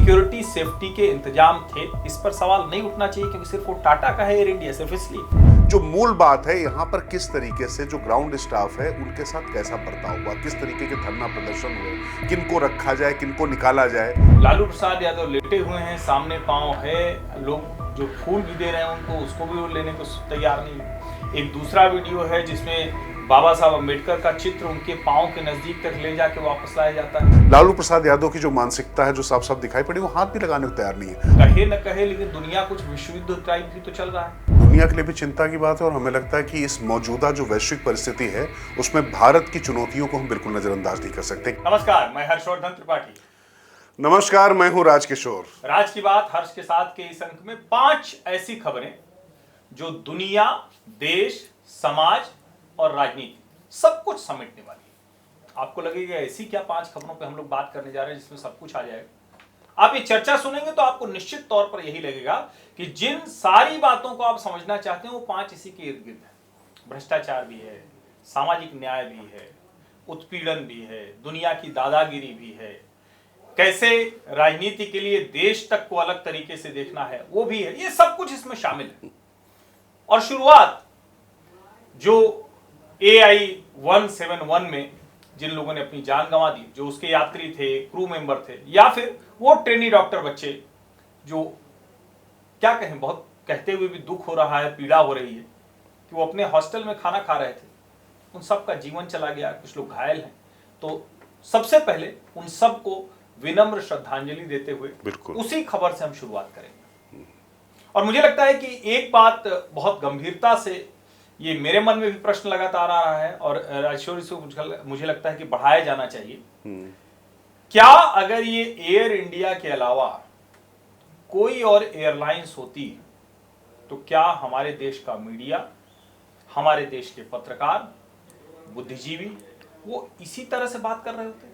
Security safety के इंतजाम थे, इस पर सवाल नहीं उठना चाहिए क्योंकि सिर्फ वो टाटा का है एयर इंडिया, सिर्फ इसलिए। जो मूल बात है यहाँ पर किस तरीके से जो ग्राउंड स्टाफ है उनके साथ कैसा बर्ताव हुआ, किस तरीके के धरना प्रदर्शन हुए, किनको रखा जाए, किनको निकाला जाए। लालू प्रसाद यादव लेटे हुए हैं, सामने पांव है, लोग जो फूल भी दे रहे हैं उनको, उसको भी वो लेने को तैयार नहीं। एक दूसरा वीडियो है जिसमें बाबा साहब अम्बेडकर का चित्र उनके पांव के नजदीक तक ले जाके वापस लाया जाता है। लालू प्रसाद यादव की जो मानसिकता है जो साफ साफ दिखाई पड़ी, वो हाथ भी लगाने को तैयार नहीं है। कहे न कहे लेकिन दुनिया कुछ विश्व युद्ध टाइप भी तो चल रहा है। दुनिया के लिए भी चिंता की बात है और हमें लगता है कि इस मौजूदा जो वैश्विक परिस्थिति है उसमें भारत की चुनौतियों को हम बिल्कुल नजरअंदाज नहीं कर सकते। नमस्कार, मैं हर्षवर्धन त्रिपाठी। नमस्कार, मैं हूं राजकिशोर। राज की बात हर्ष के साथ के इस अंक में 5 ऐसी खबरें जो दुनिया, देश, समाज और राजनीति सब कुछ समेटने वाली है। आपको लगेगा ऐसी क्या 5 खबरों पे हम लोग बात करने जा रहे हैं जिसमें सब कुछ आ जाएगा। आप ये चर्चा सुनेंगे तो आपको निश्चित तौर पर यही लगेगा कि जिन सारी बातों को आप समझना चाहते हैं वो 5 इसी के इर्द गिर्द है। भ्रष्टाचार भी है, सामाजिक न्याय भी है, उत्पीड़न भी है, दुनिया की दादागिरी भी है, कैसे राजनीति के लिए देश तक को अलग तरीके से देखना है वो भी है। ये सब कुछ इसमें शामिल है। और शुरुआत जो AI-171 में जिन लोगों ने अपनी जान गंवा दी, जो उसके यात्री थे, क्रू मेंबर थे, या फिर वो ट्रेनी डॉक्टर बच्चे जो क्या कहें, बहुत कहते हुए भी दुख हो रहा है, पीड़ा हो रही है कि वो अपने हॉस्टल में खाना खा रहे थे, उन सब का जीवन चला गया, कुछ लोग घायल हैं। तो सबसे पहले उन सब को विनम्र श्रद्धांजलि देते हुए उसी खबर से हम शुरुआत करेंगे। और मुझे लगता है कि एक बात बहुत गंभीरता से ये मेरे मन में भी प्रश्न लगातार आ रहा है और राजशोरी से मुझे लगता है कि बढ़ाया जाना चाहिए। क्या अगर ये एयर इंडिया के अलावा कोई और एयरलाइंस होती तो क्या हमारे देश का मीडिया, हमारे देश के पत्रकार, बुद्धिजीवी वो इसी तरह से बात कर रहे होते?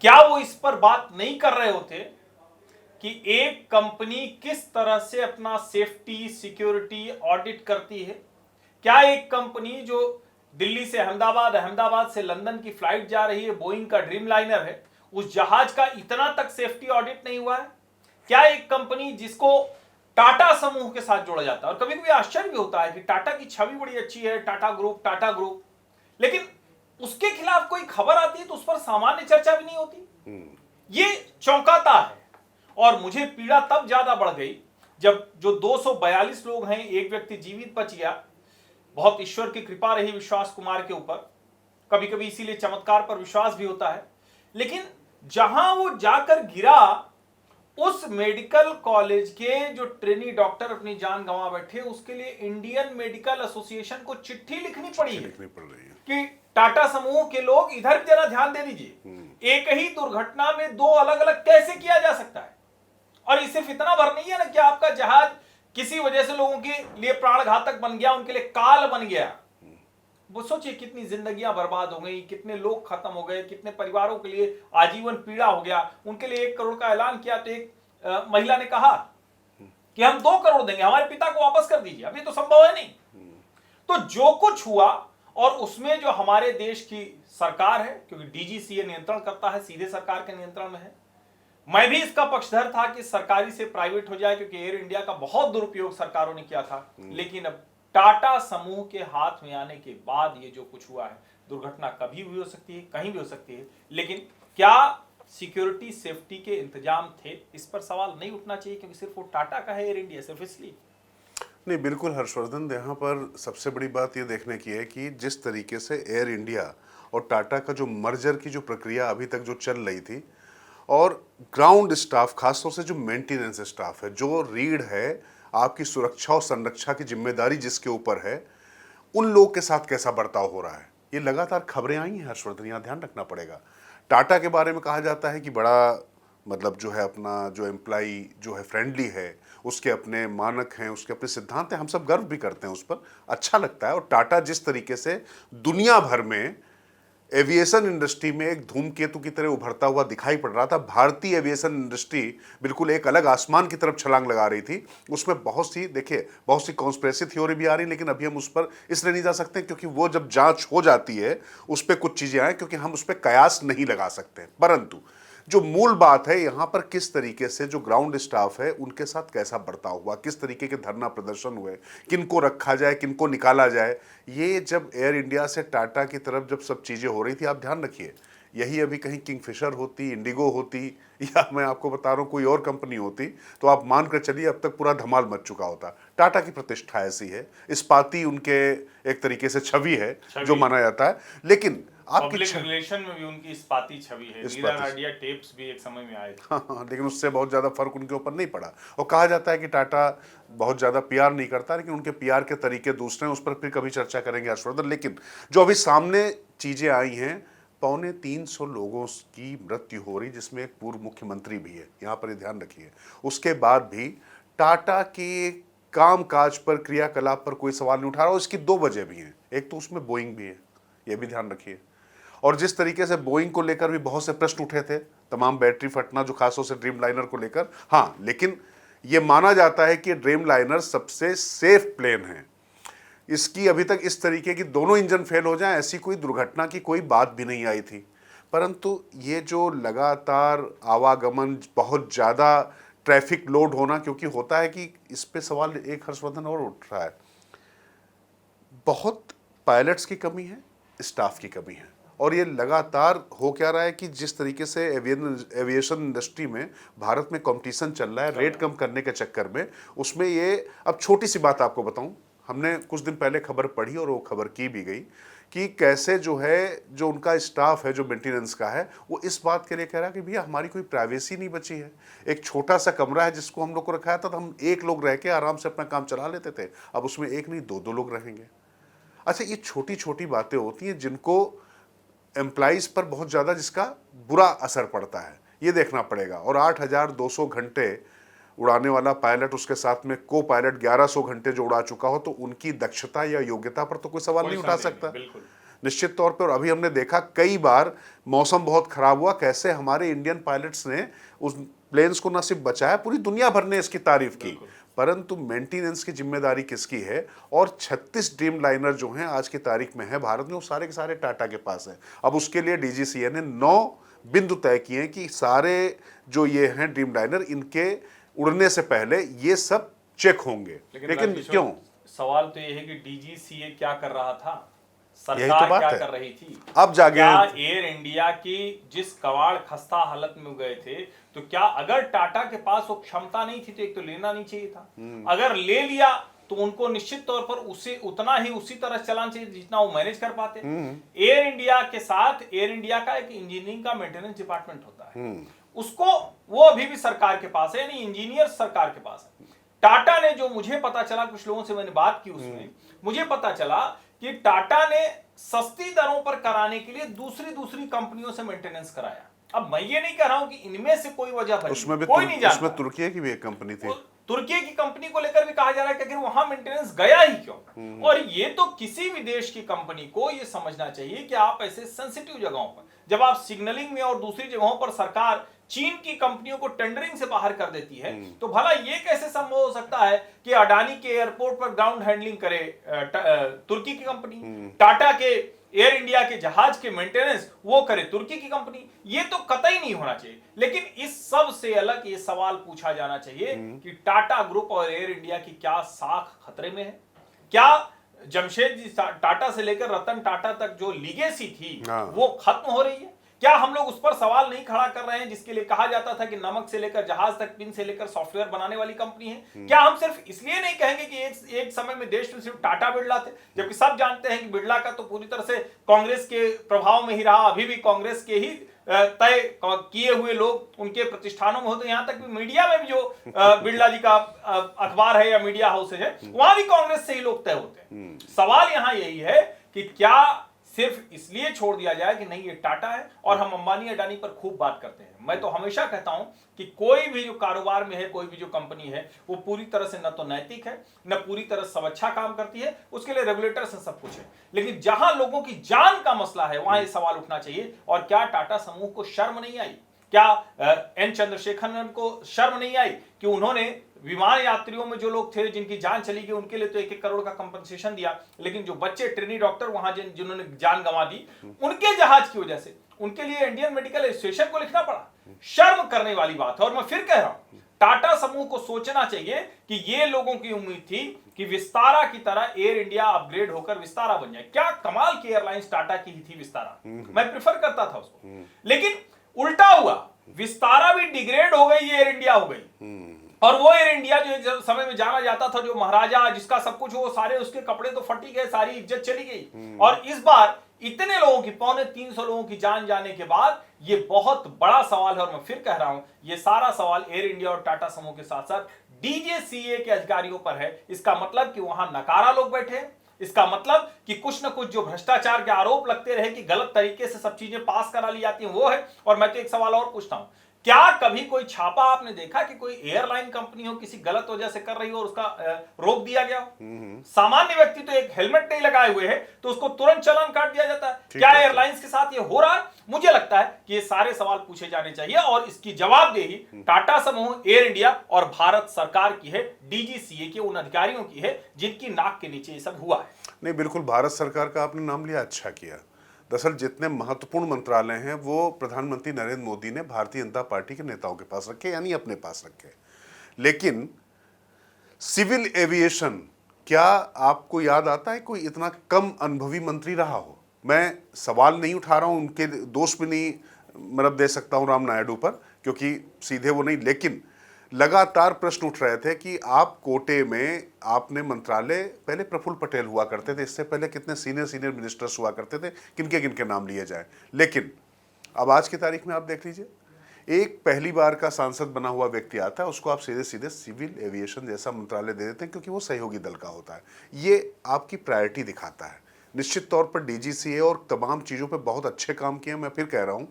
क्या वो इस पर बात नहीं कर रहे होते कि एक कंपनी किस तरह से अपना सेफ्टी, सिक्योरिटी ऑडिट करती है? क्या एक कंपनी जो दिल्ली से अहमदाबाद, अहमदाबाद से लंदन की फ्लाइट जा रही है, बोइंग का ड्रीम लाइनर है, उस जहाज का इतना तक सेफ्टी ऑडिट नहीं हुआ है? क्या एक कंपनी जिसको टाटा समूह के साथ जोड़ा जाता है, और कभी कभी आश्चर्य भी होता है कि टाटा की छवि बड़ी अच्छी है, टाटा ग्रुप, लेकिन उसके खिलाफ कोई खबर आती है तो उस पर सामान्य चर्चा भी नहीं होती। ये चौंकाता है। और मुझे पीड़ा तब ज्यादा बढ़ गई जब जो 242 लोग हैं, एक व्यक्ति जीवित बच गया, बहुत ईश्वर की कृपा रही विश्वास कुमार के ऊपर। कभी कभी इसीलिए चमत्कार पर विश्वास भी होता है। लेकिन जहां वो जाकर गिरा, उस मेडिकल कॉलेज के जो ट्रेनी डॉक्टर अपनी जान गंवा बैठे, उसके लिए इंडियन मेडिकल एसोसिएशन को चिट्ठी लिखनी पड़ी है कि टाटा समूह के लोग इधर जरा ध्यान दे दीजिए। एक ही दुर्घटना में 2 अलग अलग कैसे किया जा सकता है? और ये सिर्फ इतना भर नहीं है ना कि आपका जहाज किसी वजह से लोगों के लिए प्राण घातक बन गया, उनके लिए काल बन गया। वो सोचिए कितनी जिंदगियां बर्बाद हो गई, कितने लोग खत्म हो गए, कितने परिवारों के लिए आजीवन पीड़ा हो गया। उनके लिए 1 करोड़ का ऐलान किया तो एक महिला ने कहा कि हम 2 करोड़ देंगे, हमारे पिता को वापस कर दीजिए। अब ये तो संभव है नहीं। तो जो कुछ हुआ, और उसमें जो हमारे देश की सरकार है, क्योंकि DGCA नियंत्रण करता है, सीधे सरकार के नियंत्रण में है। मैं भी इसका पक्षधर था कि सरकारी से प्राइवेट हो जाए, क्योंकि एयर इंडिया का बहुत दुरुपयोग सरकारों ने किया था। लेकिन अब टाटा समूह के हाथ में आने के बाद ये जो कुछ हुआ है, दुर्घटना कभी भी हो सकती है, कहीं भी हो सकती है, लेकिन क्या सिक्योरिटी सेफ्टी के इंतजाम थे, इस पर सवाल नहीं उठना चाहिए क्योंकि सिर्फ वो टाटा का है एयर इंडिया, सिर्फ इसलिए। नहीं, बिल्कुल हर्षवर्धन, यहाँ पर सबसे बड़ी बात ये देखने की है कि जिस तरीके से एयर इंडिया और टाटा का जो मर्जर की जो प्रक्रिया अभी तक जो चल रही थी, और ग्राउंड स्टाफ, खासतौर से जो मेंटेनेंस स्टाफ है, जो रीढ़ है आपकी सुरक्षा और संरक्षा की जिम्मेदारी जिसके ऊपर है, उन लोग के साथ कैसा बर्ताव हो रहा है, ये लगातार खबरें आई हैं हर्षवर्धन, यहाँ ध्यान रखना पड़ेगा। टाटा के बारे में कहा जाता है कि बड़ा मतलब जो है अपना जो एम्प्लॉई जो है फ्रेंडली है, उसके अपने मानक हैं, उसके अपने सिद्धांत हैं, हम सब गर्व भी करते हैं उस पर, अच्छा लगता है। और टाटा जिस तरीके से दुनिया भर में एविएशन इंडस्ट्री में एक धूमकेतु की तरह उभरता हुआ दिखाई पड़ रहा था, भारतीय एविएशन इंडस्ट्री बिल्कुल एक अलग आसमान की तरफ छलांग लगा रही थी। उसमें बहुत सी कॉन्स्पिरेसी थ्योरी भी आ रही, लेकिन अभी हम उस पर इसलिए नहीं जा सकते क्योंकि वो जब जांच हो जाती है उस पर कुछ चीज़ें आए, क्योंकि हम उस पर कयास नहीं लगा सकते। परंतु जो मूल बात है यहाँ पर किस तरीके से जो ग्राउंड स्टाफ है उनके साथ कैसा बर्ताव हुआ, किस तरीके के धरना प्रदर्शन हुए, किनको रखा जाए, किनको निकाला जाए। ये जब एयर इंडिया से टाटा की तरफ जब सब चीज़ें हो रही थी, आप ध्यान रखिए, यही अभी कहीं किंगफिशर होती, इंडिगो होती, या मैं आपको बता रहा हूँ कोई और कंपनी होती, तो आप मान कर चलिए अब तक पूरा धमाल मच चुका होता। टाटा की प्रतिष्ठा ऐसी है, इस्पाती उनके एक तरीके से छवि है जो माना जाता है। लेकिन आपकी पब्लिक रिलेशन में भी उनकी इस्पाती छवि है। मीरा नाडिया टेप्स भी एक समय में आए थे। हाँ, लेकिन उससे बहुत ज़्यादा फर्क उनके ऊपर नहीं पड़ा। और कहा जाता है कि टाटा बहुत ज़्यादा पीआर नहीं करता, लेकिन उनके पीआर के तरीके दूसरे हैं, उस पर फिर कभी चर्चा करेंगे हर्षवर्धन। लेकिन जो अभी सामने चीज़ें आई हैं, 250 लोगों की मृत्यु हो रही, जिसमें एक पूर्व मुख्यमंत्री भी है, यहाँ पर ये ध्यान रखिए। उसके बाद भी टाटा के काम काज पर, क्रियाकलाप पर कोई सवाल नहीं उठा रहा। और इसकी 2 वजह भी हैं। एक तो उसमें बोइंग भी है, ये भी ध्यान रखिए। और जिस तरीके से बोइंग को लेकर भी बहुत से प्रश्न उठे थे, तमाम बैटरी फटना जो खासतौर से ड्रीम लाइनर को लेकर, हाँ, लेकिन ये माना जाता है कि ड्रीम लाइनर सबसे सेफ प्लेन है। इसकी अभी तक इस तरीके की दोनों इंजन फेल हो जाएं, ऐसी कोई दुर्घटना की कोई बात भी नहीं आई थी। परंतु ये जो लगातार आवागमन, बहुत ज़्यादा ट्रैफिक लोड होना, क्योंकि होता है कि इस पे सवाल एक हर्षवर्धन और उठ रहा है, बहुत पायलट्स की कमी है, स्टाफ की कमी है। और ये लगातार हो क्या रहा है कि जिस तरीके से एविएशन इंडस्ट्री में भारत में कंपटीशन चल रहा है रेट कम करने के चक्कर में, उसमें ये, अब छोटी सी बात आपको बताऊं, हमने कुछ दिन पहले खबर पढ़ी और वो खबर की भी गई कि कैसे जो है, जो उनका स्टाफ है जो मेंटेनेंस का है, वो इस बात के लिए कह रहा है कि भैया हमारी कोई प्राइवेसी नहीं बची है। एक छोटा सा कमरा है जिसको हम लोग को रखाया था, तो हम 1 लोग रह के आराम से अपना काम चला लेते थे, अब उसमें 1 नहीं 2-2 लोग रहेंगे। अच्छा, ये छोटी छोटी बातें होती हैं जिनको एम्प्लॉइज पर बहुत ज़्यादा, जिसका बुरा असर पड़ता है, ये देखना पड़ेगा। और 8,200 घंटे उड़ाने वाला पायलट, उसके साथ में को पायलट 1100 घंटे जो उड़ा चुका हो, तो उनकी दक्षता या योग्यता पर तो कोई सवाल नहीं उठा सकता निश्चित तौर पे। और अभी हमने देखा कई बार मौसम बहुत खराब हुआ, कैसे हमारे इंडियन पायलट्स ने उस प्लेन्स को न सिर्फ बचाया, पूरी दुनिया भर ने इसकी तारीफ की। परंतु मेंटेनेंस की जिम्मेदारी किसकी है? और 36 ड्रीम लाइनर जो हैं आज की तारीख में है भारत में, वो सारे के सारे टाटा के पास हैं। अब उसके लिए डीजीसीए ने 9 बिंदु तय किए हैं कि सारे जो ये हैं ड्रीम लाइनर, इनके उड़ने से पहले ये सब चेक होंगे। लेकिन क्यों? सवाल तो ये है कि डीजीसीए क्या कर रहा था, सरकार तो क्या कर रही थी? अब जागे एयर इंडिया की जिस कवाड़ खस्ता हालत में गए थे, तो क्या अगर टाटा के पास वो क्षमता नहीं थी तो एक तो लेना नहीं चाहिए था। अगर ले लिया तो उनको निश्चित तौर पर उसे उतना ही उसी तरह चलाना चाहिए जितना वो मैनेज कर पाते। एयर इंडिया के साथ, एयर इंडिया का एक इंजीनियरिंग का मेंटेनेंस डिपार्टमेंट होता है, उसको वो अभी भी सरकार के पास है, यानी इंजीनियर सरकार के पास है। टाटा ने, जो मुझे पता चला, कुछ लोगों से मैंने बात की, उसमें मुझे पता चला कि टाटा ने सस्ती दरों पर कराने के लिए दूसरी कंपनियों से मेंटेनेंस कराया। अब मैं ये नहीं कह रहा हूं कि इनमें से कोई वजह बनी, उसमें भी कोई नहीं जानता। उसमें तुर्की की भी एक कंपनी थी, तुर्की की कंपनी को लेकर भी कहा जा रहा है कि अगर वहां मेंटेनेंस गया ही क्यों। और ये तो किसी भी देश की कंपनी को ये समझना चाहिए कि आप ऐसे सेंसिटिव जगहों पर, जब आप सिग्नलिंग में और दूसरी जगहों पर सरकार चीन की कंपनियों को टेंडरिंग से बाहर कर देती है, तो भला ये कैसे संभव हो सकता है कि अडानी के एयरपोर्ट पर ग्राउंड हैंडलिंग करे तुर्की की कंपनी, टाटा के एयर इंडिया के जहाज के मेंटेनेंस वो करे तुर्की की कंपनी? ये तो कतई नहीं होना चाहिए। लेकिन इस सब से अलग ये सवाल पूछा जाना चाहिए कि टाटा ग्रुप और एयर इंडिया की क्या साख खतरे में है? क्या जमशेदजी टाटा से लेकर रतन टाटा तक जो लीगेसी थी वो खत्म हो रही है? क्या हम लोग उस पर सवाल नहीं खड़ा कर रहे हैं जिसके लिए कहा जाता था कि नमक से लेकर जहाज तक, पिन से लेकर सॉफ्टवेयर बनाने वाली कंपनी है? क्या हम सिर्फ इसलिए नहीं कहेंगे कि एक समय में देश में सिर्फ टाटा बिरला थे, जबकि सब जानते हैं कि बिरला का तो पूरी तरह से कांग्रेस के प्रभाव में ही रहा, अभी भी कांग्रेस के ही तय किए हुए लोग उनके प्रतिष्ठानों में होते हैं। यहां तक भी मीडिया में भी जो बिरला जी का अखबार है या मीडिया हाउस है, वहां भी कांग्रेस से ही लोग तय होते हैं। सवाल यहां यही है कि क्या सिर्फ इसलिए छोड़ दिया जाए कि नहीं ये टाटा है, और हम अंबानी अडानी पर खूब बात करते हैं। मैं तो हमेशा कहता हूं कि कोई भी जो कारोबार में है, कोई भी जो कंपनी है, वो पूरी तरह से न तो नैतिक है, न पूरी तरह से अच्छा काम करती है, उसके लिए रेगुलेटर से सब कुछ है। लेकिन जहां लोगों की जान का मसला है, वहां ये सवाल उठना चाहिए। और क्या टाटा समूह को शर्म नहीं आई? क्या एन चंद्रशेखरन को शर्म नहीं आई कि उन्होंने विमान यात्रियों में जो लोग थे जिनकी जान चली गई उनके लिए तो 1-1 करोड़ का कंपनसेशन दिया, लेकिन जो बच्चे ट्रेनी डॉक्टर वहां जिन्होंने जान गंवा दी उनके जहाज की वजह से उनके लिए इंडियन मेडिकल एसोसिएशन को लिखना पड़ा। शर्म करने वाली बात है। और मैं फिर कह रहा हूं, टाटा समूह को सोचना चाहिए कि ये लोगों की उम्मीद थी कि विस्तारा की तरह एयर इंडिया अपग्रेड होकर विस्तारा बन जाए। क्या कमाल की एयरलाइंस टाटा की ही थी विस्तारा, मैं प्रेफर करता था उसको, लेकिन उल्टा हुआ, विस्तारा भी डिग्रेड हो गई, एयर इंडिया हो गई। और वो एयर इंडिया जो एक समय में जाना जाता था, जो महाराजा जिसका सब कुछ, वो सारे उसके कपड़े तो फटी गए, सारी इज्जत चली गई। और इस बार इतने लोगों की, 250 लोगों की जान जाने के बाद ये बहुत बड़ा सवाल है। और मैं फिर कह रहा हूं, ये सारा सवाल एयर इंडिया और टाटा समूह के साथ साथ डीजीसीए के अधिकारियों पर है। इसका मतलब कि वहां नकारा लोग बैठे हैं, इसका मतलब कि कुछ न कुछ जो भ्रष्टाचार के आरोप लगते रहे कि गलत तरीके से सब चीजें पास करा ली जाती हैं, वो है। और मैं तो एक सवाल और पूछता हूं, क्या कभी कोई छापा आपने देखा कि कोई एयरलाइन कंपनी हो किसी गलत वजह से कर रही हो और उसका रोक दिया गया हो? सामान्य व्यक्ति तो एक हेलमेट नहीं लगाए हुए है तो उसको तुरंत चालान काट दिया जाता है। क्या एयरलाइंस के साथ ये हो रहा है? मुझे लगता है कि ये सारे सवाल पूछे जाने चाहिए और इसकी जवाबदेही टाटा समूह, एयर इंडिया और भारत सरकार की है, डीजीसीए के उन अधिकारियों की है जिनकी नाक के नीचे ये सब हुआ है। नहीं, बिल्कुल भारत सरकार का आपने नाम लिया, अच्छा किया। दरअसल जितने महत्वपूर्ण मंत्रालय हैं वो प्रधानमंत्री नरेंद्र मोदी ने भारतीय जनता पार्टी के नेताओं के पास रखे, यानी अपने पास रखे। लेकिन सिविल एविएशन, क्या आपको याद आता है कोई इतना कम अनुभवी मंत्री रहा हो? मैं सवाल नहीं उठा रहा हूं, उनके दोष भी नहीं मतलब दे सकता हूं राम नायडू पर, क्योंकि सीधे वो नहीं, लेकिन लगातार प्रश्न उठ रहे थे कि आप कोटे में आपने मंत्रालय, पहले प्रफुल्ल पटेल हुआ करते थे, इससे पहले कितने सीनियर मिनिस्टर्स हुआ करते थे, किनके किनके नाम लिए जाए। लेकिन अब आज की तारीख में आप देख लीजिए, एक पहली बार का सांसद बना हुआ व्यक्ति आता है, उसको आप सीधे सीधे सिविल एविएशन जैसा मंत्रालय दे देते हैं, क्योंकि वो सहयोगी दल का होता है। ये आपकी प्रायोरिटी दिखाता है। निश्चित तौर पर डीजीसीए और तमाम चीज़ों पर बहुत अच्छे काम किए। मैं फिर कह रहा हूँ,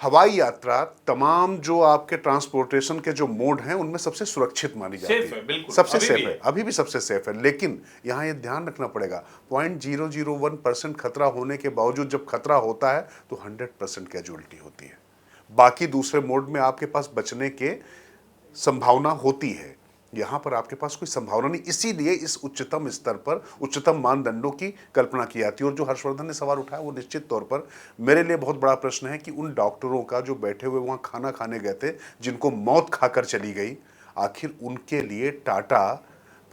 हवाई यात्रा तमाम जो आपके ट्रांसपोर्टेशन के जो मोड हैं उनमें सबसे सुरक्षित मानी जाती है, बिल्कुल, सबसे सेफ है, अभी भी सबसे सेफ है। लेकिन यहाँ ये ध्यान रखना पड़ेगा, 0.001% खतरा होने के बावजूद जब खतरा होता है तो 100% कैजुअलिटी होती है। बाकी दूसरे मोड में आपके पास बचने के संभावना होती है, यहाँ पर आपके पास कोई संभावना नहीं। इसीलिए इस उच्चतम स्तर पर उच्चतम मानदंडों की कल्पना की जाती है। और जो हर्षवर्धन ने सवाल उठाया वो निश्चित तौर पर मेरे लिए बहुत बड़ा प्रश्न है कि उन डॉक्टरों का जो बैठे हुए वहाँ खाना खाने गए थे, जिनको मौत खाकर चली गई, आखिर उनके लिए टाटा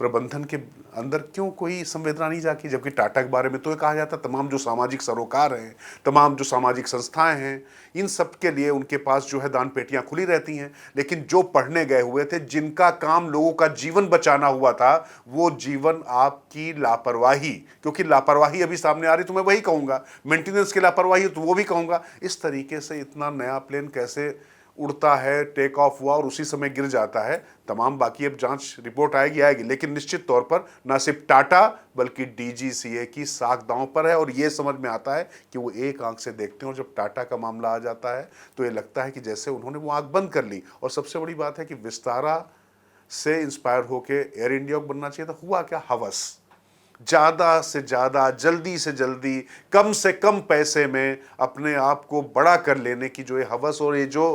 प्रबंधन के अंदर क्यों कोई संवेदना नहीं जागी? जबकि टाटा के बारे में तो ये कहा जाता है तमाम जो सामाजिक सरोकार हैं, तमाम जो सामाजिक संस्थाएं हैं, इन सब के लिए उनके पास जो है दान पेटियां खुली रहती हैं। लेकिन जो पढ़ने गए हुए थे, जिनका काम लोगों का जीवन बचाना हुआ था, वो जीवन आपकी लापरवाही, क्योंकि लापरवाही अभी सामने आ रही, तो मैं वही कहूँगा, मेंटेनेंस की लापरवाही तो वो भी कहूँगा। इस तरीके से इतना नया प्लेन कैसे उड़ता है, टेक ऑफ हुआ और उसी समय गिर जाता है? तमाम बाकी अब जांच रिपोर्ट आएगी, लेकिन निश्चित तौर पर न सिर्फ टाटा बल्कि डीजीसीए की साख दांव पर है। और ये समझ में आता है कि वो एक आंख से देखते हैं, और जब टाटा का मामला आ जाता है तो ये लगता है कि जैसे उन्होंने वो आंख बंद कर ली। और सबसे बड़ी बात है कि विस्तारा से इंस्पायर होकर एयर इंडिया को बनना चाहिए था। हुआ क्या? हवस, ज़्यादा से ज़्यादा, जल्दी से जल्दी, कम से कम पैसे में अपने आप को बड़ा कर लेने की जो ये हवस और ये जो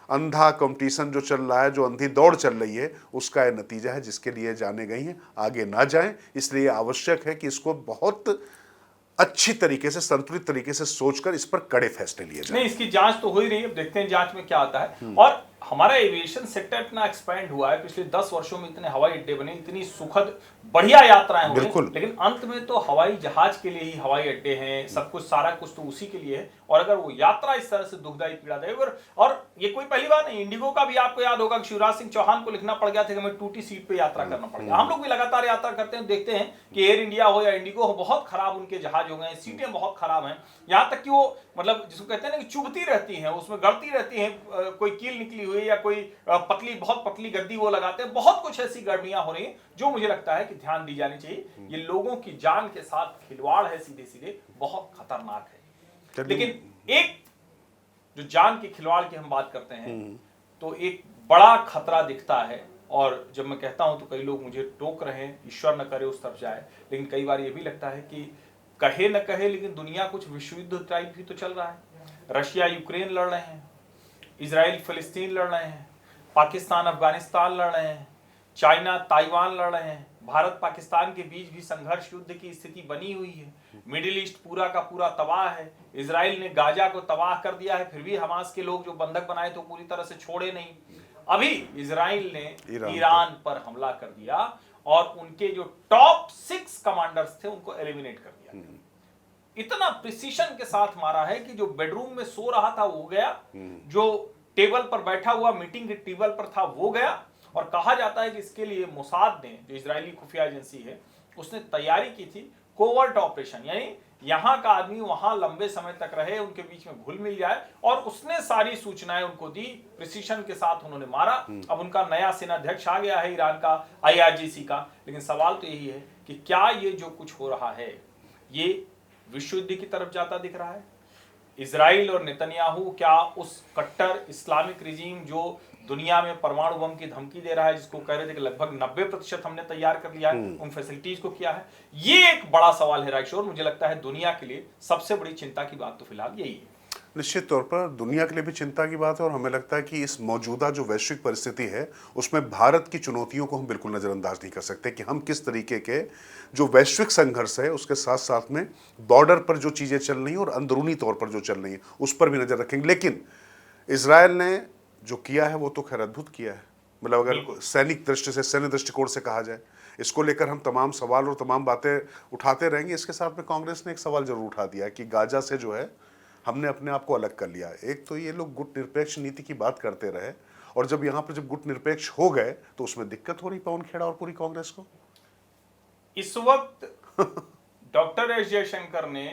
अंधा कंपटीशन जो चल रहा है, जो अंधी दौड़ चल रही है, उसका ये नतीजा है जिसके लिए जाने गई हैं। आगे ना जाएं, इसलिए आवश्यक है कि इसको बहुत अच्छी तरीके से, संतुलित तरीके से सोचकर इस पर कड़े फैसले लिए जाएं। नहीं, इसकी जांच तो हो ही रही है, अब देखते हैं जांच में क्या आता है। और हमारा एविएशन सेक्टर इतना एक्सपैंड हुआ है, पिछले 10 वर्षों में इतने हवाई अड्डे बने, इतनी सुखद बढ़िया यात्राएं हो रही, लेकिन अंत में तो हवाई जहाज के लिए ही हवाई अड्डे हैं, सब कुछ सारा कुछ तो उसी के लिए है। और अगर वो यात्रा इस तरह से दुखदायी, पीड़ादायक, और ये कोई पहली बार नहीं, इंडिगो का भी आपको याद होगा कि शिवराज सिंह चौहान को लिखना पड़ गया था कि हमें टूटी सीट पे यात्रा करना पड़ेगा। हम लोग भी लगातार यात्रा करते हैं, देखते हैं कि एयर इंडिया हो या इंडिगो हो, बहुत खराब उनके जहाज हो गए, सीटें बहुत खराब हैं, यहाँ तक कि वो मतलब जिसको कहते हैं ना कि चुभती रहती हैं, उसमें गड़ती रहती हैं, कोई कील निकली हुई या कोई पतली, बहुत पतली गद्दी वो लगाते हैं। बहुत कुछ ऐसी गड़बड़ियां हो रही हैं जो मुझे लगता है कि ध्यान दी जानी चाहिए। ये लोगों की जान के साथ खिलवाड़ है, सीधे सीधे बहुत खतरनाक है। लेकिन एक जो जान के खिलवाड़ की हम बात करते हैं तो एक बड़ा खतरा दिखता है, और जब मैं कहता हूं तो कई लोग मुझे टोक रहे हैं, ईश्वर न करे उस तरफ जाए, लेकिन कई बार ये भी लगता है कि कहे न कहे लेकिन दुनिया कुछ विश्व युद्ध टाइप भी तो चल रहा है। रशिया यूक्रेन लड़ रहे हैं, इजराइल फिलिस्तीन लड़ रहे हैं, पाकिस्तान अफगानिस्तान लड़ रहे हैं, चाइना ताइवान लड़ रहे हैं, भारत पाकिस्तान के बीच भी संघर्ष युद्ध की स्थिति बनी हुई है, मिडिल ईस्ट पूरा का पूरा तबाह है, इजराइल ने गाजा को तबाह कर दिया है, फिर भी हमास के लोग जो बंधक बनाए तो पूरी तरह से छोड़े नहीं। अभी इजराइल ने ईरान पर हमला कर दिया और उनके जो टॉप 6 कमांडर्स थे उनको एलिमिनेट कर दिया। इतना प्रिसीशन के साथ मारा है कि जो बेडरूम में सो रहा था वो गया, जो टेबल पर बैठा हुआ मीटिंग के टेबल पर था वो गया। और कहा जाता है कि इसके लिए मोसाद ने, जो इजरायली खुफिया एजेंसी है, उसने तैयारी की थी कोवर्ट ऑपरेशन, यानी यहां का आदमी वहां लंबे समय तक रहे, उनके बीच में घुल मिल जाए, और उसने सारी सूचनाएं उनको दी, प्रिसीशन के साथ उन्होंने मारा। अब उनका नया सेनाध्यक्ष आ गया है ईरान का, IRGC का। लेकिन सवाल तो यही है कि क्या ये जो कुछ हो रहा है ये विश्व युद्ध की तरफ जाता दिख रहा है? इजराइल और नेतन्याहू क्या उस कट्टर इस्लामिक रिजीम जो दुनिया में परमाणु बम की धमकी दे रहा है, जिसको कह रहे थे कि लगभग 90% हमने तैयार कर लिया है, उन फैसिलिटीज को किया है? ये एक बड़ा सवाल है राइशोर। मुझे लगता है दुनिया के लिए सबसे बड़ी चिंता की बात तो फिलहाल यही है। निश्चित तौर पर दुनिया के लिए भी चिंता की बात है, और हमें लगता है कि इस मौजूदा जो वैश्विक परिस्थिति है उसमें भारत की चुनौतियों को हम बिल्कुल नज़रअंदाज नहीं कर सकते कि हम किस तरीके के जो वैश्विक संघर्ष है उसके साथ साथ में बॉर्डर पर जो चीज़ें चल रही हैं और अंदरूनी तौर पर जो चल रही हैं उस पर भी नज़र रखेंगे। लेकिन इसराइल ने जो किया है वो तो खैर अद्भुत किया है। मतलब अगर सैनिक दृष्टि से, सैन्य दृष्टिकोण से कहा जाए, इसको लेकर हम तमाम सवाल और तमाम बातें उठाते रहेंगे। इसके साथ में कांग्रेस ने एक सवाल जरूर उठा दिया कि गाजा से जो है हमने अपने आप को अलग कर लिया। एक तो ये लोग गुट निरपेक्ष नीति की बात करते रहे, और जब यहाँ पर जब गुट निरपेक्ष हो गए तो उसमें दिक्कत हो रही पवन खेड़ा और पूरी कांग्रेस को। इस वक्त डॉक्टर एस जयशंकर ने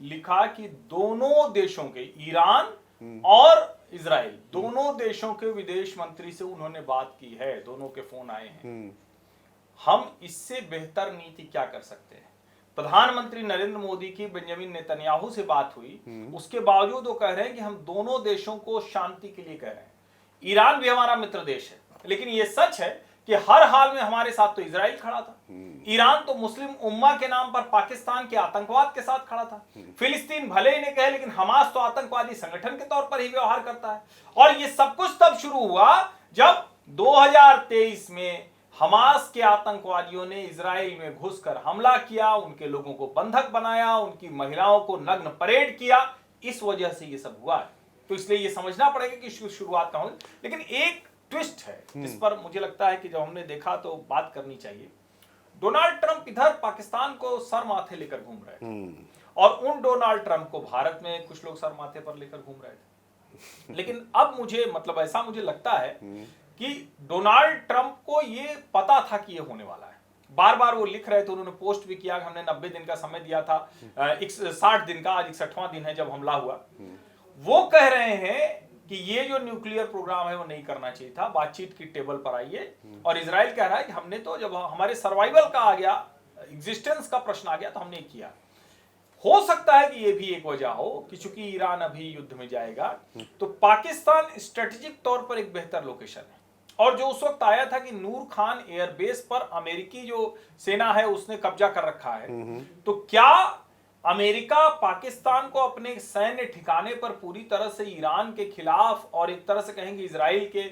लिखा कि दोनों देशों के, ईरान और इजराइल, दोनों देशों के विदेश मंत्री से उन्होंने बात की है, दोनों के फोन आए हैं। हम इससे बेहतर नीति क्या कर सकते हैं? प्रधानमंत्री नरेंद्र मोदी की बेंजामिन नेतन्याहू से बात हुई, उसके बावजूद वो कह रहे हैं कि हम दोनों देशों को शांति के लिए कह रहे हैं। ईरान भी हमारा मित्र देश है, लेकिन ये सच है कि हर हाल में हमारे साथ तो इजराइल खड़ा था। ईरान तो मुस्लिम उम्मा के नाम पर पाकिस्तान के आतंकवाद के साथ खड़ा था। फिलिस्तीन भले ही नहीं कहे, लेकिन हमास तो आतंकवादी संगठन के तौर पर ही व्यवहार करता है। और ये सब कुछ तब शुरू हुआ जब 2023 में हमास के आतंकवादियों ने इजराइल में घुसकर हमला किया, उनके लोगों को बंधक बनाया, उनकी महिलाओं को नग्न परेड किया। इस वजह से ये सब हुआ है। तो इसलिए ये समझना पड़ेगा कि शुरुआत कहां हुई। लेकिन एक ट्विस्ट है जिस पर मुझे लगता है कि जब हमने देखा तो बात करनी चाहिए। डोनाल्ड ट्रंप इधर पाकिस्तान को सर माथे लेकर घूम रहे थे, और उन डोनाल्ड ट्रंप को भारत में कुछ लोग सर माथे पर लेकर घूम रहे थे। लेकिन अब मुझे मतलब ऐसा मुझे लगता है कि डोनाल्ड ट्रंप को ये पता था कि ये होने वाला है। बार बार वो लिख रहे थे, उन्होंने पोस्ट भी किया कि हमने 90 दिन का समय दिया था, 60 दिन का, आज 61वां दिन है जब हमला हुआ। वो कह रहे हैं कि ये जो न्यूक्लियर प्रोग्राम है वो नहीं करना चाहिए था, बातचीत की टेबल पर आइए। और इजराइल कह रहा है कि हमने तो, जब हमारे सर्वाइवल का आ गया, एग्जिस्टेंस का प्रश्न आ गया, तो हमने किया। हो सकता है कि ये भी एक वजह हो कि चूंकि ईरान अभी युद्ध में जाएगा, तो पाकिस्तान स्ट्रेटेजिक तौर पर एक बेहतर लोकेशन है। और जो उस वक्त आया था कि नूर खान एयरबेस पर अमेरिकी जो सेना है उसने कब्जा कर रखा है, तो क्या अमेरिका पाकिस्तान को अपने सैन्य ठिकाने पर पूरी तरह से ईरान के खिलाफ, और एक तरह से कहेंगे इजराइल के,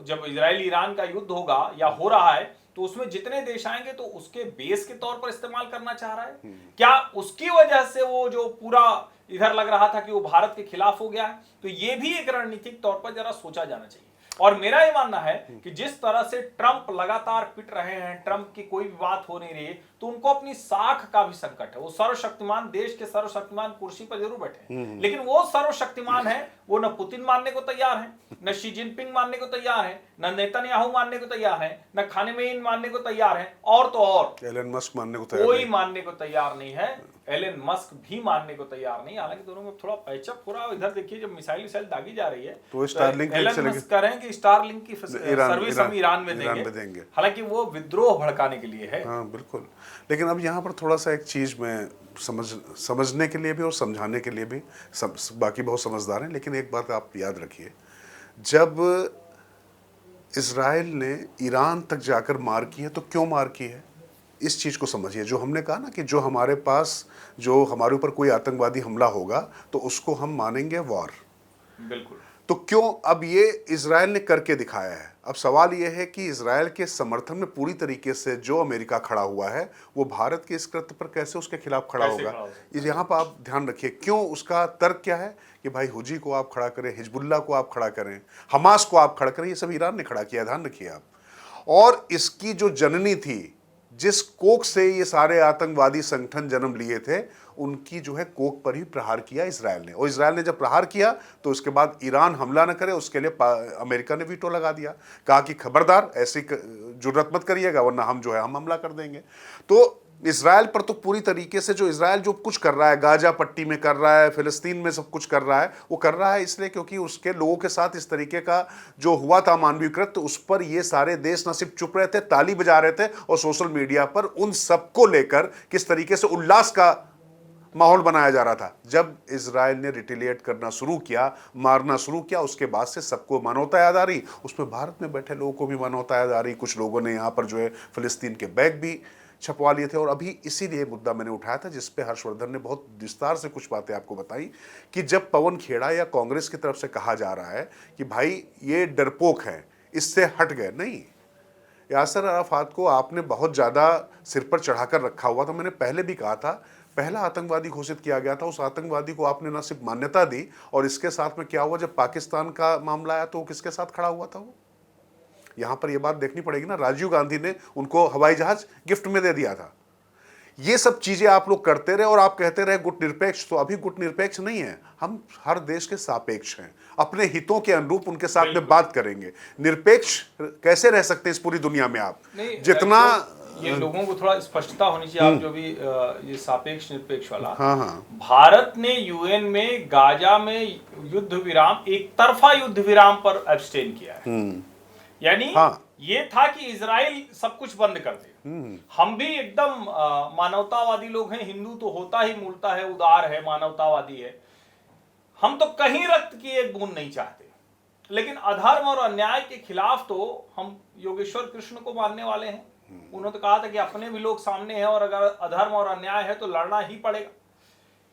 जब इजराइल ईरान का युद्ध होगा या हो रहा है तो उसमें जितने देश आएंगे तो उसके बेस के तौर पर इस्तेमाल करना चाह रहा है? क्या उसकी वजह से वो जो पूरा इधर लग रहा था कि वो भारत के खिलाफ हो गया है? तो ये भी एक रणनीतिक तौर पर जरा सोचा जाना चाहिए। और मेरा ये मानना है कि जिस तरह से ट्रंप लगातार पिट रहे हैं, ट्रंप की कोई भी बात हो नहीं रही है, तो उनको अपनी साख का भी संकट है। वो सर्वशक्तिमान, देश के सर्वशक्तिमान कुर्सी पर जरूर बैठे हैं, लेकिन वो सर्वशक्तिमान है, वो न पुतिन मानने को तैयार है, न शी जिनपिंग मानने को तैयार है, न नेतन्याहू मानने को तैयार है, न खामेनेई मानने को तैयार है, और तो और एलन मस्क मानने को तैयार कोई मानने को तैयार नहीं है। एलन मस्क भी मानने को तैयार नहीं। हालांकि दोनों में थोड़ा पैचअप हो रहा है। इधर देखिए जब मिसाइल दागी जा रही है तो स्टारलिंक एलन मस्क कह रहे हैं कि स्टारलिंक की सर्विस हम ईरान में देंगे। हालांकि वो विद्रोह भड़काने के लिए है। हाँ बिल्कुल। लेकिन अब यहाँ पर थोड़ा सा एक चीज में समझने के लिए भी और समझाने के लिए भी, बाकी बहुत समझदार हैं, लेकिन एक बात आप याद रखिए, जब इजराइल ने ईरान तक जाकर मार की है तो क्यों मार की है, इस चीज़ को समझिए। जो हमने कहा ना कि जो हमारे पास, जो हमारे ऊपर कोई आतंकवादी हमला होगा तो उसको हम मानेंगे वॉर। बिल्कुल। तो क्यों अब ये इजराइल ने करके दिखाया है। अब सवाल ये है कि इजराइल के समर्थन में पूरी तरीके से जो अमेरिका खड़ा हुआ है वो भारत के इस कृत्य पर कैसे उसके खिलाफ खड़ा कैसे होगा। खड़ा होगा? इस यहाँ पर आप ध्यान रखिए, क्यों उसका तर्क क्या है कि भाई हुजी को आप खड़ा करें, हिजबुल्लाह को आप खड़ा करें, हमास को आप खड़ा करें, ये सब ईरान ने खड़ा किया, ध्यान रखिए आप। और इसकी जो जननी थी, जिस कोख से ये सारे आतंकवादी संगठन जन्म लिए थे, उनकी जो है कोख पर ही प्रहार किया इजराइल ने। और इजराइल ने जब प्रहार किया तो उसके बाद ईरान हमला न करे, उसके लिए अमेरिका ने वीटो लगा दिया, कहा कि खबरदार ऐसी जुर्रत मत करिएगा वरना हम जो है हम हमला कर देंगे। तो इजराइल पर तो पूरी तरीके से जो इजराइल जो कुछ कर रहा है, गाजा पट्टी में कर रहा है, फिलिस्तीन में सब कुछ कर रहा है, वो कर रहा है इसलिए क्योंकि उसके लोगों के साथ इस तरीके का जो हुआ था मानवीय कृत्य, उस पर ये सारे देश न सिर्फ चुप रहे थे, ताली बजा रहे थे, और सोशल मीडिया पर उन सबको लेकर किस तरीके से उल्लास का माहौल बनाया जा रहा था। जब इजराइल ने रिटेलिएट करना शुरू किया, मारना शुरू किया, उसके बाद से सबको मानवता याद आ रही, उसमें भारत में बैठे लोगों को भी मानवता याद आ रही। कुछ लोगों ने यहाँ पर जो है फिलिस्तीन के बैग भी छपवा लिए थे। और अभी इसीलिए मुद्दा मैंने उठाया था जिस पे हर्षवर्धन ने बहुत विस्तार से कुछ बातें आपको बताई कि जब पवन खेड़ा या कांग्रेस की तरफ से कहा जा रहा है कि भाई ये डरपोक है, इससे हट गए, नहीं, यासर अराफात को आपने बहुत ज़्यादा सिर पर चढ़ाकर रखा हुआ था। मैंने पहले भी कहा था, पहला आतंकवादी घोषित किया गया था, उस आतंकवादी को आपने ना सिर्फ मान्यता दी, और इसके साथ में क्या हुआ, जब पाकिस्तान का मामला आया तो वो किसके साथ खड़ा हुआ था। वो यहां पर यह बात देखनी पड़ेगी ना, राजीव गांधी ने उनको हवाई जहाज गिफ्ट में दे दिया था। ये सब चीजें आप लोग करते रहे और आप कहते रहे गुट निरपेक्ष। तो अभी गुट निरपेक्ष नहीं है, हम हर देश के सापेक्ष हैं, अपने हितों के अनुरूप उनके साथ में बात करेंगे। निरपेक्ष कैसे रह सकते हैं इस पूरी दुनिया में आप? जितना ये लोगों को थोड़ा स्पष्टता होनी चाहिए। आप जो भी ये सापेक्ष निरपेक्ष वाला, हाँ, भारत ने यूएन में गाजा में युद्ध विराम, एक तरफा युद्ध विराम पर एब्सटेन किया है। यानी ये था कि इजराइल सब कुछ बंद कर दे। हम भी एकदम मानवतावादी लोग हैं, हिंदू तो होता ही मूलता है, उदार है, मानवतावादी है। हम तो कहीं रक्त की एक बूंद नहीं चाहते, लेकिन अधर्म और अन्याय के खिलाफ तो हम योगेश्वर कृष्ण को मानने वाले हैं। उन्होंने तो कहा था कि अपने भी लोग सामने हैं और अगर अधर्म और अन्याय है तो लड़ना ही पड़ेगा।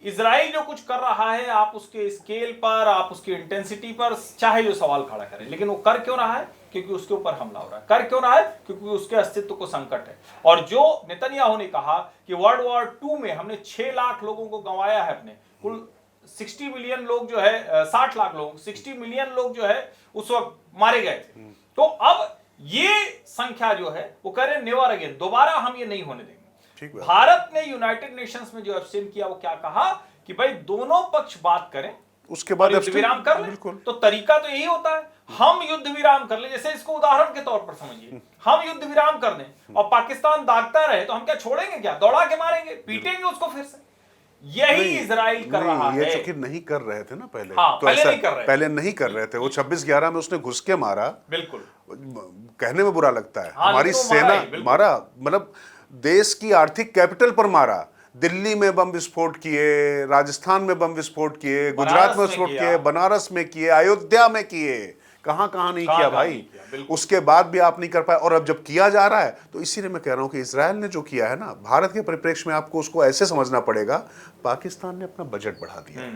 इजराइल जो कुछ कर रहा है, आप उसके स्केल पर, आप उसकी इंटेंसिटी पर चाहे जो सवाल खड़ा करें, लेकिन वो कर क्यों रहा है? क्योंकि उसके ऊपर हमला हो रहा है। कर क्यों रहा है? क्योंकि उसके अस्तित्व को संकट है। और जो नेतन्याहू ने कहा कि वर्ल्ड वॉर 2 में हमने 6 लाख लोगों को गंवाया है, अपने कुल 60 मिलियन लोग जो है, 60 लाख लोग, 60 मिलियन लोग जो है उस वक्त मारे गए थे। तो अब ये संख्या जो है वो कह रहे नेवर अगेन, दोबारा हम ये नहीं होने देंगे। भारत ने यूनाइटेड नेशंस में जो एब्सटेन किया वो क्या कहा कि भाई दोनों पक्ष बात करें, उसके बाद युद्ध विराम कर ले। तो तरीका तो यही होता है, हम युद्ध विराम कर ले। जैसे इसको उदाहरण के तौर पर समझिए, हम युद्ध विराम कर दें और पाकिस्तान दागता रहे तो हम क्या छोड़ेंगे? क्या दौड़ा के मारेंगे, पीटेंगे उसको फिर से? यही इज़राइल कर रहा है। ये चूंकि नहीं कर रहे थे ना पहले, हाँ, तो पहले ऐसा नहीं कर रहे पहले नहीं कर रहे थे। वो 26/11 में उसने घुस के मारा, बिल्कुल कहने में बुरा लगता है। हाँ, हमारी तो सेना मारा, मतलब देश की आर्थिक कैपिटल पर मारा। दिल्ली में बम विस्फोट किए, राजस्थान में बम विस्फोट किए, गुजरात में विस्फोट किए, बनारस में किए, अयोध्या में किए, कहां कहां नहीं किया भाई। उसके बाद भी आप नहीं कर पाए, और अब जब किया जा रहा है तो इसीलिए मैं कह रहा हूं कि इजराइल ने जो किया है ना, भारत के परिप्रेक्ष्य में आपको उसको ऐसे समझना पड़ेगा, पाकिस्तान ने अपना बजट बढ़ा दिया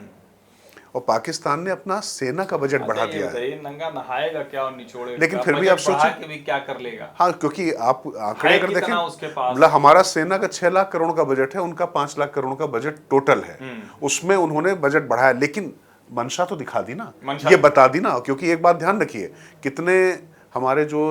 और पाकिस्तान ने अपना सेना का बजट बढ़ा दिया है। नंगा नहाएगा क्या और निचोड़ेगा, लेकिन फिर भी आप सोचिए कि भी क्या कर लेगा। हाँ, क्योंकि आप आंकड़े अगर देखें, मतलब मतलब हमारा सेना का 6 लाख करोड़ का बजट है, उनका 5 लाख करोड़ का बजट टोटल है। उसमें उन्होंने बजट बढ़ाया, लेकिन मंशा तो दिखा दी ना, ये बता दी ना। क्योंकि एक बात ध्यान रखिए, कितने हमारे जो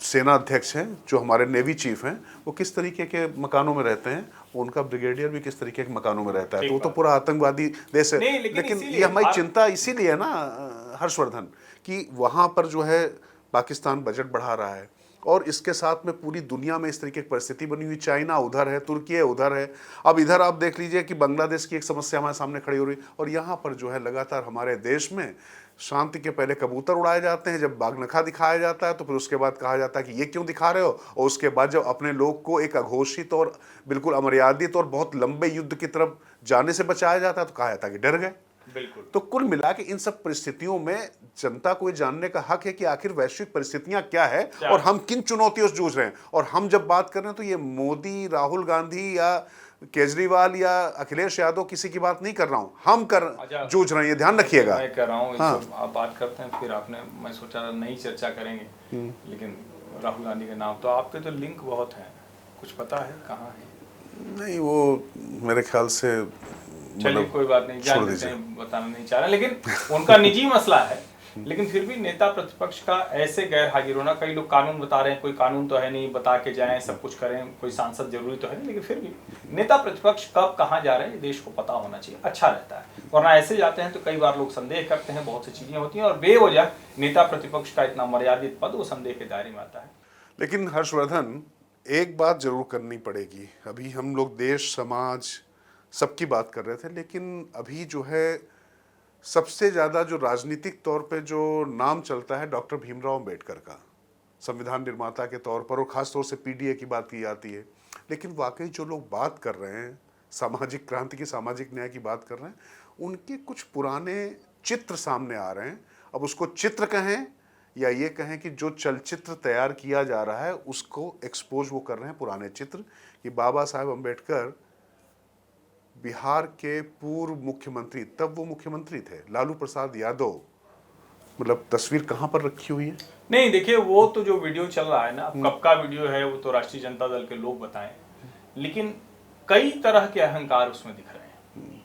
सेना अध्यक्ष हैं, जो हमारे नेवी चीफ हैं, वो किस तरीके के मकानों में रहते हैं, उनका ब्रिगेडियर भी किस तरीके के मकानों में रहता है। तो वो तो पूरा आतंकवादी देश है। लेकिन ये हमारी चिंता इसीलिए है ना हर्षवर्धन, कि वहां पर जो है पाकिस्तान बजट बढ़ा रहा है और इसके साथ में पूरी दुनिया में इस तरीके की परिस्थिति बनी हुई। चाइना उधर है, तुर्की है उधर है, अब इधर आप देख लीजिए कि बांग्लादेश की एक समस्या हमारे सामने खड़ी हो रही, और यहाँ पर जो है लगातार हमारे देश में शांति के पहले कबूतर उड़ाए जाते हैं, जब बागनखा दिखाया जाता है तो फिर उसके बाद कहा जाता है कि ये क्यों दिखा रहे हो, और उसके बाद जब अपने लोग को एक अघोषित और बिल्कुल अमर्यादित और बहुत लंबे युद्ध की तरफ जाने से बचाया जाता है तो कहा जाता है कि डर गए। बिल्कुल। तो कुल मिला के इन सब परिस्थितियों में जनता को जानने का हक है कि आखिर वैश्विक परिस्थितियां क्या है और हम किन चुनौतियों से जूझ रहे हैं। और हम जब बात कर रहे हैं तो ये मोदी, राहुल गांधी या केजरीवाल या अखिलेश यादव किसी की बात नहीं कर रहा हूं, हम अच्छा, जूझ रहे हैं, ये ध्यान रखिएगा। मैं कह रहा हूँ हाँ। आप बात करते हैं, फिर आपने, मैं सोचा नहीं चर्चा करेंगे, लेकिन राहुल गांधी का नाम तो आपके तो लिंक बहुत हैं, कुछ पता है कहाँ है? नहीं, वो मेरे ख्याल से चलिए कोई बात नहीं, जान छोड़ लेते दीजिए। हैं, बताना नहीं चाह रहे, लेकिन उनका निजी मसला है। लेकिन फिर भी नेता प्रतिपक्ष का ऐसे गैर हाजिर होना, कई लोग कानून बता रहे हैं, कोई कानून तो है नहीं, बता के जाएं, सब कुछ करें, कोई सांसद जरूरी तो है नहीं, लेकिन फिर भी नेता प्रतिपक्ष कब कहाँ जा रहे हैं ये देश को पता होना चाहिए, अच्छा रहता है। वरना ऐसे जाते हैं तो कई बार लोग संदेह करते हैं, बहुत सी चीजें होती हैं, और बेवजह नेता प्रतिपक्ष का इतना मर्यादित पद वो संदेह के दायरे में आता है। लेकिन हर्षवर्धन, एक बात जरूर करनी पड़ेगी। अभी हम लोग देश समाज सबकी बात कर रहे थे, लेकिन अभी जो है सबसे ज़्यादा जो राजनीतिक तौर पे जो नाम चलता है डॉक्टर भीमराव अंबेडकर का, संविधान निर्माता के तौर पर, और ख़ास तौर से पीडीए की बात की जाती है। लेकिन वाकई जो लोग बात कर रहे हैं, सामाजिक क्रांति की, सामाजिक न्याय की बात कर रहे हैं, उनके कुछ पुराने चित्र सामने आ रहे हैं। अब उसको चित्र कहें या ये कहें कि जो चलचित्र तैयार किया जा रहा है उसको एक्सपोज वो कर रहे हैं, पुराने चित्र, कि बाबा साहेब अम्बेडकर बिहार के पूर्व मुख्यमंत्री, तब वो मुख्यमंत्री थे, लालू प्रसाद यादव, मतलब तस्वीर कहाँ पर रखी हुई है? नहीं देखिए, वो तो जो वीडियो चल रहा है ना, अब कब का वीडियो है वो तो राष्ट्रीय जनता दल के लोग बताएं, लेकिन कई तरह के अहंकार उसमें दिख रहे हैं।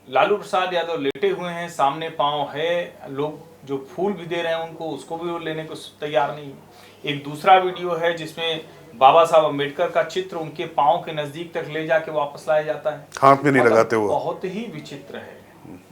लालू प्रसाद यादव लेटे हुए हैं, सामने पांव है, लोग जो फूल भी दे रहे हैं उनको, उसको भी वो लेने को तैयार नहीं है। एक दूसरा वीडियो है जिसमें बाबा साहब अम्बेडकर का चित्र उनके पांव के नजदीक तक ले जाके वापस लाया जाता है, हाथ में नहीं लगाते वो। बहुत ही विचित्र है।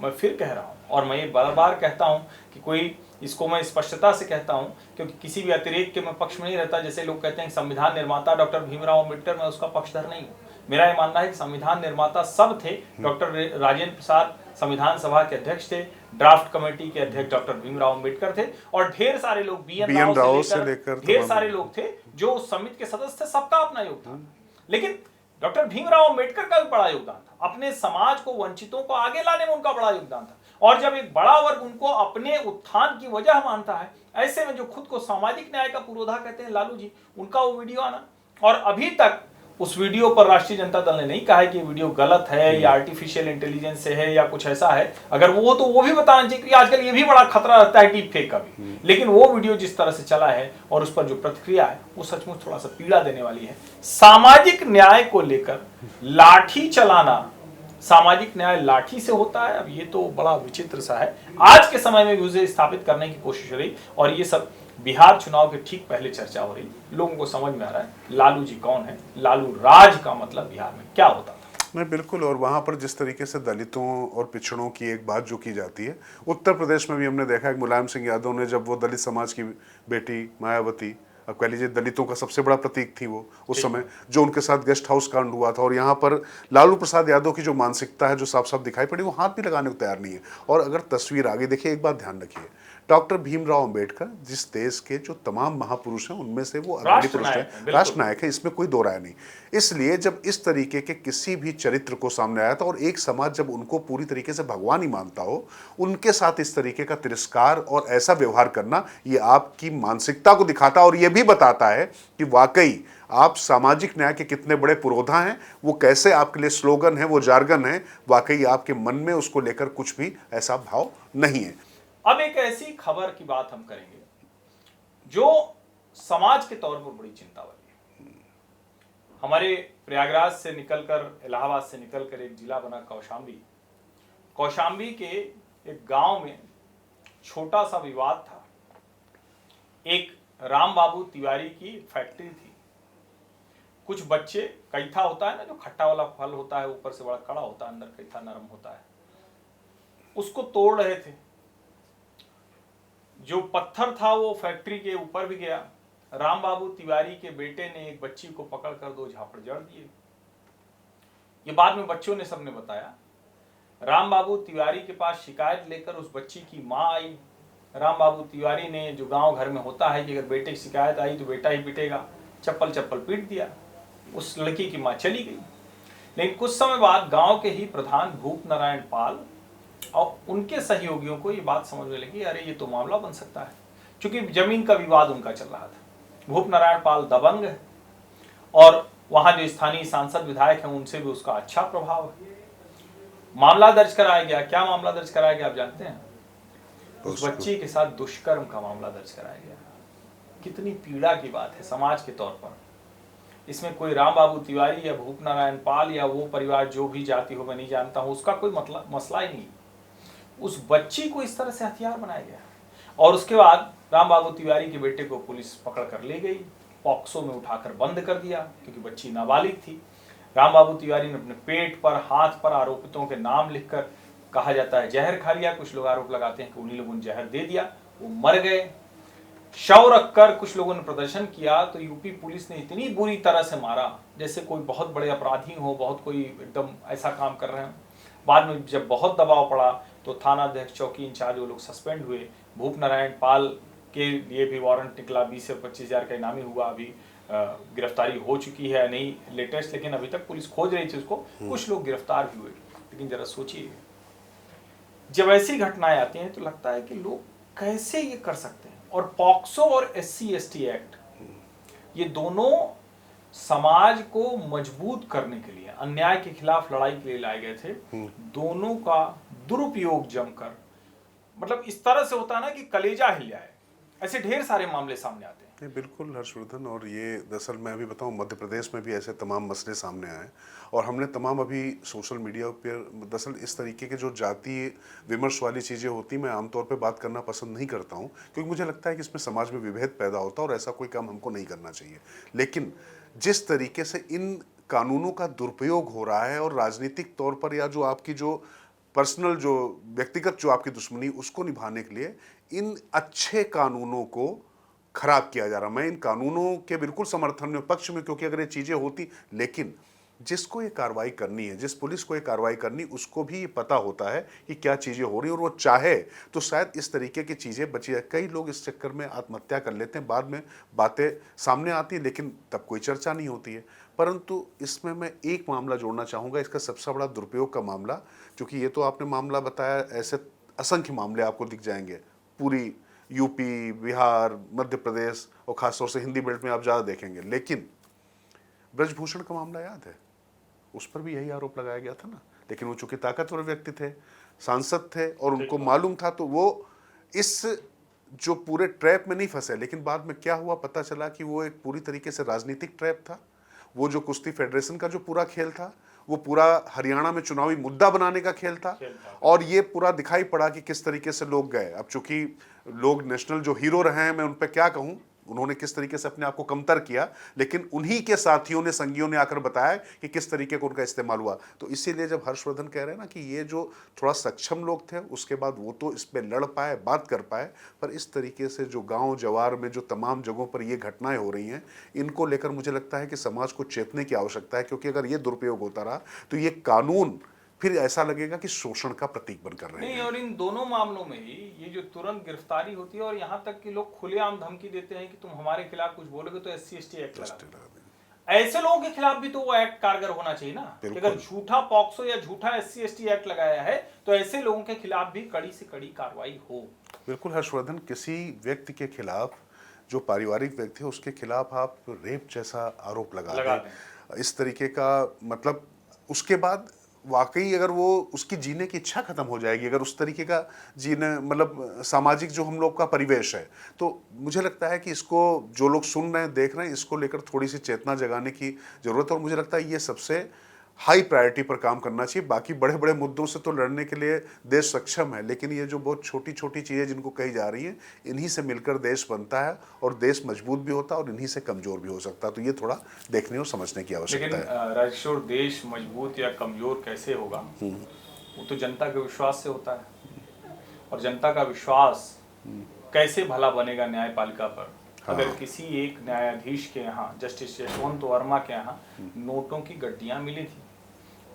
मैं फिर कह रहा हूँ, और मैं ये बार बार कहता हूँ कि कोई, इसको मैं स्पष्टता से कहता हूँ, क्योंकि किसी भी अतिरेक के मैं पक्ष में नहीं रहता। जैसे लोग कहते हैं संविधान निर्माता डॉक्टर भीमराव अम्बेडकर, मैं उसका पक्षधर नहीं हूँ। मेरा ये मानना है कि संविधान निर्माता सब थे। डॉक्टर राजेंद्र प्रसाद संविधान सभा के अध्यक्ष थे, ड्राफ्ट कमेटी के अध्यक्ष डॉक्टर भीमराव अम्बेडकर थे, और ढेर सारे लोग बी.एन. राव से लेकर ढेर सारे लोग थे जो उस समिति के सदस्य थे, सबका अपना योगदान। लेकिन डॉक्टर भीमराव अम्बेडकर का भी बड़ा योगदान था, अपने समाज को, वंचितों को आगे लाने में उनका बड़ा योगदान था। और जब एक बड़ा वर्ग उनको अपने उत्थान की वजह मानता है, ऐसे में जो खुद को सामाजिक न्याय का पुरोधा कहते हैं लालू जी, उनका वो वीडियो आना, और अभी तक उस वीडियो पर राष्ट्रीय जनता दल ने नहीं कहा है कि वीडियो गलत है या आर्टिफिशियल इंटेलिजेंस से है या कुछ ऐसा है। अगर वो तो वो भी बताना चाहिए, क्योंकि आजकल ये भी बड़ा खतरा रहता है डीप फेक का भी। लेकिन वो वीडियो जिस तरह से चला है और उस पर जो प्रतिक्रिया है, वो सचमुच थोड़ा सा पीड़ा देने वाली है। सामाजिक न्याय को लेकर लाठी चलाना, सामाजिक न्याय लाठी से होता है, अब ये तो बड़ा विचित्र सा है। आज के समय में भी उसे स्थापित करने की कोशिश हो रही, और ये सब बिहार चुनाव के ठीक पहले चर्चा हो रही। लोगों को समझ में आ रहा है लालू जी कौन है, लालू राज का मतलब बिहार में क्या होता था। नहीं, बिल्कुल। और वहाँ पर जिस तरीके से दलितों और पिछड़ों की एक बात जो की जाती है, उत्तर प्रदेश में भी हमने देखा है कि मुलायम सिंह यादव ने, जब वो दलित समाज की बेटी मायावती, अब कह लीजिए दलितों का सबसे बड़ा प्रतीक थी वो उस समय, जो उनके साथ गेस्ट हाउस कांड हुआ था, और यहाँ पर लालू प्रसाद यादव की जो मानसिकता है जो साफ साफ दिखाई पड़ी, वो हाथ भी लगाने को तैयार नहीं है। और अगर तस्वीर आगे देखिए, एक बात ध्यान रखिए, डॉक्टर भीमराव अंबेडकर जिस देश के जो तमाम महापुरुष हैं उनमें से वो अग्रणी पुरुष है, राष्ट्र नायक है, इसमें कोई दो राय नहीं। इसलिए जब इस तरीके के किसी भी चरित्र को सामने आया था, और एक समाज जब उनको पूरी तरीके से भगवान ही मानता हो, उनके साथ इस तरीके का तिरस्कार और ऐसा व्यवहार करना, ये आपकी मानसिकता को दिखाता और ये भी बताता है कि वाकई आप सामाजिक न्याय के कितने बड़े पुरोधा हैं। वो कैसे आपके लिए स्लोगन है, वो जार्गन है, वाकई आपके मन में उसको लेकर कुछ भी ऐसा भाव नहीं है। अब एक ऐसी खबर की बात हम करेंगे जो समाज के तौर पर बड़ी चिंता वाली है। हमारे प्रयागराज से निकलकर, इलाहाबाद से निकलकर एक जिला बना कौशाम्बी। कौशाम्बी के एक गांव में छोटा सा विवाद था। एक राम बाबू तिवारी की फैक्ट्री थी। कुछ बच्चे, कैथा होता है ना, जो खट्टा वाला फल होता है, ऊपर से बड़ा कड़ा होता है, अंदर कैथा नरम होता है, उसको तोड़ रहे थे। जो पत्थर था वो फैक्ट्री के ऊपर भी गया। राम बाबू तिवारी के बेटे ने एक बच्ची को पकड़कर 2 झापड़ जड़ दिए। ये बाद में बच्चों ने सबने बताया। राम बाबू तिवारी के पास शिकायत लेकर उस बच्ची की मां आई। राम बाबू तिवारी ने, जो गांव घर में होता है कि अगर बेटे की शिकायत आई तो बेटा ही पिटेगा, चप्पल चप्पल पीट दिया। उस लड़की की मां चली गई। लेकिन कुछ समय बाद गांव के ही प्रधान भूप नारायण पाल और उनके सहयोगियों को ये बात समझ में लगी, अरे ये तो मामला बन सकता है, क्योंकि जमीन का विवाद उनका चल रहा था। भूप नारायण पाल दबंग है और वहां जो स्थानीय सांसद विधायक हैं उनसे भी उसका अच्छा प्रभाव है। मामला दर्ज कराया गया। क्या मामला दर्ज कराया गया आप जानते हैं? उस बच्ची के साथ दुष्कर्म का मामला दर्ज कराया गया। कितनी पीड़ा की बात है समाज के तौर पर। इसमें कोई राम बाबू तिवारी या भूप नारायण पाल या वो परिवार जो भी जाति हो, मैं नहीं जानता हूं, उसका कोई मसला ही नहीं। उस बच्ची को इस तरह से हथियार बनाया गया और उसके बाद राम बाबू तिवारी के बेटे को पुलिस पकड़ कर ले गई, पॉक्सो में उठाकर बंद कर दिया क्योंकि बच्ची नाबालिग थी। राम बाबू तिवारी ने अपने पेट पर, हाथ पर आरोपितों के नाम लिखकर, कहा जाता है जहर खा लिया। कुछ लोग आरोप लगाते हैं कि उन्हीं लोगों ने जहर दे दिया, वो मर गए। शव रखकर कुछ लोगों ने प्रदर्शन किया तो यूपी पुलिस ने इतनी बुरी तरह से मारा जैसे कोई बहुत बड़े अपराधी हो, बहुत कोई एकदम ऐसा काम कर रहे हैं। बाद में जब बहुत दबाव पड़ा तो थाना अध्यक्ष, चौकी इंचार्ज, वो लोग सस्पेंड हुए। भूप नारायण पाल के लिए भी वारंट निकला, 20 से 25 हजार का इनामी हुआ। अभी गिरफ्तारी हो चुकी है, नहीं लेटेस्ट, लेकिन अभी तक पुलिस खोज रही थी उसको। कुछ लोग गिरफ्तार भी हुए। लेकिन जरा सोचिए, जब ऐसी घटनाएं आती हैं तो लगता है कि लोग कैसे ये कर सकते हैं। और पॉक्सो और SC/ST एक्ट, ये दोनों समाज को मजबूत करने के लिए, अन्याय के खिलाफ लड़ाई के लिए लाए गए थे। दोनों का दुरुपयोग जमकर, मतलब इस तरह से होता है ना कि कलेजा हिल जाए। ऐसे ढेर सारे मामले सामने आते हैं। नहीं, बिल्कुल हर्षवर्धन। और ये दरअसल मैं अभी बताऊं, मध्य प्रदेश में भी ऐसे तमाम मसले सामने आए और हमने तमाम अभी सोशल मीडिया पर दरअसल इस तरीके के जो जातीय विमर्श वाली चीज़ें होती, मैं आमतौर पे बात करना पसंद नहीं करता हूं क्योंकि मुझे लगता है कि इसमें समाज में विभेद पैदा होता है और ऐसा कोई काम हमको नहीं करना चाहिए। लेकिन जिस तरीके से इन कानूनों का दुरुपयोग हो रहा है और राजनीतिक तौर पर या जो आपकी जो पर्सनल, जो व्यक्तिगत जो आपकी दुश्मनी, उसको निभाने के लिए इन अच्छे कानूनों को खराब किया जा रहा। मैं इन कानूनों के बिल्कुल समर्थन में, पक्ष में, क्योंकि अगर ये चीजें होती, लेकिन जिसको ये कार्रवाई करनी है, जिस पुलिस को ये कार्रवाई करनी, उसको भी ये पता होता है कि क्या चीजें हो रही है और वो चाहे तो शायद इस तरीके की चीजें बची जाए। कई लोग इस चक्कर में आत्महत्या कर लेते हैं, बाद में बातें सामने आती है लेकिन तब कोई चर्चा नहीं होती है। परंतु इसमें मैं एक मामला जोड़ना चाहूंगा, इसका सबसे बड़ा दुरुपयोग का मामला, क्योंकि ये तो आपने मामला बताया, ऐसे असंख्य मामले आपको दिख जाएंगे पूरी यूपी, बिहार, मध्य प्रदेश और खासतौर से हिंदी बेल्ट में आप ज़्यादा देखेंगे। लेकिन ब्रजभूषण का मामला याद है, उस पर भी यही आरोप लगाया गया था ना। लेकिन वो चूंकि ताकतवर व्यक्ति थे, सांसद थे और उनको मालूम था, तो वो इस जो पूरे ट्रैप में नहीं फंसे। लेकिन बाद में क्या हुआ, पता चला कि वो एक पूरी तरीके से राजनीतिक ट्रैप था। वो जो कुश्ती फेडरेशन का जो पूरा खेल था, वो पूरा हरियाणा में चुनावी मुद्दा बनाने का खेल था। और ये पूरा दिखाई पड़ा कि किस तरीके से लोग गए। अब चूंकि लोग नेशनल जो हीरो रहे हैं, मैं उन पर क्या कहूं, उन्होंने किस तरीके से अपने आप को कमतर किया, लेकिन उन्हीं के साथियों ने, संगियों ने आकर बताया कि किस तरीके का उनका इस्तेमाल हुआ। तो इसीलिए जब हर्षवर्धन कह रहे हैं ना कि ये जो थोड़ा सक्षम लोग थे, उसके बाद वो तो इस पर लड़ पाए, बात कर पाए, पर इस तरीके से जो गांव जवार में जो तमाम जगहों पर ये घटनाएं हो रही हैं, इनको लेकर मुझे लगता है कि समाज को चेतने की आवश्यकता है। क्योंकि अगर ये दुरुपयोग होता रहा तो ये कानून फिर ऐसा लगेगा कि शोषण का प्रतीक बनकर रहे नहीं, और इन दोनों मामलों में ही ये जो तुरंत गिरफ्तारी होती है और यहाँ तक कि लोग खुलेआम धमकी देते हैं कि तुम हमारे खिलाफ कुछ बोलोगे तो SC/ST एक्ट लगा देंगे। ऐसे लोगों के खिलाफ भी तो वो एक्ट कारगर होना चाहिए ना। कि अगर झूठा पॉक्सो या झूठा SC/ST एक्ट लगाया है तो ऐसे लोगों के खिलाफ भी कड़ी से कड़ी कार्रवाई हो। बिल्कुल हर्षवर्धन, किसी व्यक्ति के खिलाफ, जो पारिवारिक व्यक्ति है, उसके खिलाफ आप रेप जैसा आरोप लगा दें, इस तरीके का, मतलब उसके बाद वाकई अगर वो उसकी जीने की इच्छा खत्म हो जाएगी, अगर उस तरीके का जीने, मतलब सामाजिक जो हम लोग का परिवेश है, तो मुझे लगता है कि इसको जो लोग सुन रहे हैं, देख रहे हैं, इसको लेकर थोड़ी सी चेतना जगाने की जरूरत है। और मुझे लगता है ये सबसे हाई प्रायोरिटी पर काम करना चाहिए। बाकी बड़े बड़े मुद्दों से तो लड़ने के लिए देश सक्षम है, लेकिन ये जो बहुत छोटी छोटी चीज़ें जिनको कही जा रही हैं, इन्हीं से मिलकर देश बनता है और देश मजबूत भी होता है और इन्हीं से कमजोर भी हो सकता है। तो ये थोड़ा देखने और समझने की आवश्यकता है। राजकिशोर, देश मजबूत या कमजोर कैसे होगा, वो तो जनता के विश्वास से होता है। और जनता का विश्वास कैसे भला बनेगा न्यायपालिका पर, अगर किसी एक न्यायाधीश के यहाँ, जस्टिस यशवंत वर्मा के यहाँ नोटों की गड्डियां मिली थी,